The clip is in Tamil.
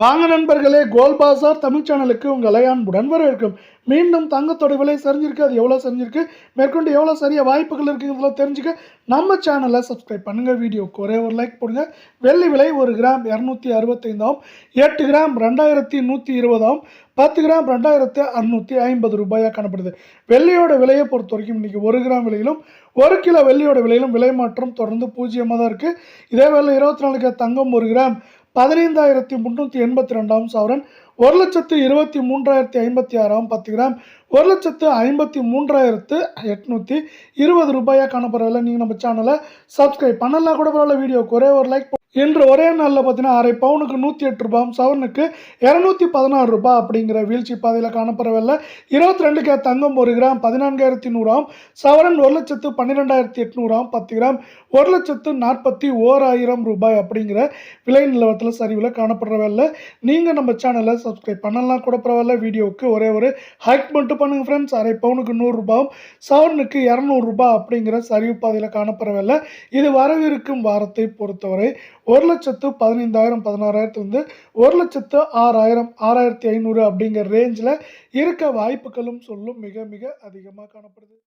வாங்க நண்பர்களே, கோல்ட் பாசார் தமிழ் சேனலுக்கு உங்களை அன்புடன் வரவேற்கும். மீண்டும் தங்கத்தோட விலை சரிஞ்சிருக்கு. அது எவ்வளோ சரிஞ்சிருக்கு, மேற்கொண்டு எவ்வளோ சரிய வாய்ப்புகள் இருக்குங்கிறத தெரிஞ்சுக்க நம்ம சேனலை சப்ஸ்கிரைப் பண்ணுங்கள். வீடியோக்கு ஒரே ஒரு லைக் போடுங்க. வெள்ளி விலை 1 கிராம் 265 ஆகும். 8 கிராம் 2120 ஆகும். 10 கிராம் 2650 ரூபாயாக காணப்படுது. வெள்ளியோட விலையை பொறுத்த வரைக்கும் இன்றைக்கி 1 கிராம் விலையிலும் 1 கிலோ வெள்ளியோட விலையிலும் விலை மாற்றம் தொடர்ந்து பூஜ்ஜியமாக தான் இருக்குது. இதே வேலை 24 தங்கம் 1 கிராம் 15,382 சவரன் 1,23,056 10 கிராம் 1,53,820 ரூபாயாக காணப்படுறதில்ல. நீங்கள் நம்ம சேனலை சப்ஸ்கிரைப் பண்ணலாம் கூட பரவாயில்ல. வீடியோக்கு ஒரே ஒரு லைக். இன்று ஒரே நாளில் பார்த்தீங்கன்னா அரை பவுனுக்கு 108 ரூபாயும் சவரனுக்கு 216 ரூபாய் அப்படிங்கிற வீழ்ச்சி பாதையில் காணப்படவில்லை. 22 தங்கம் 1 கிராம் 14,100 ஆகும். சவரன் 1,12,800 ஆகும். 10 கிராம் 1,41,000 ரூபாய் அப்படிங்கிற விலை நிலவரத்தில் சரிவில் காணப்படவில்லை. நீங்கள் நம்ம சேனலை சப்ஸ்கிரைப் பண்ணலாம் கூட பரவாயில்ல. வீடியோவுக்கு ஒரே ஒரு ஹைக் மட்டும் பண்ணுங்கள் ஃப்ரெண்ட்ஸ். அரை பவுனுக்கு 100 ரூபாயும் சவரனுக்கு 200 ரூபாய் அப்படிங்கிற சரிவு பாதையில் காணப்படவில்லை. இது வரவிருக்கும் வாரத்தை பொறுத்தவரை 1,15,000 16,000 1,06,000 6,500 அப்படிங்கிற ரேஞ்சில் இருக்க வாய்ப்புகளும் சொல்லும் மிக மிக அதிகமாக காணப்படுது.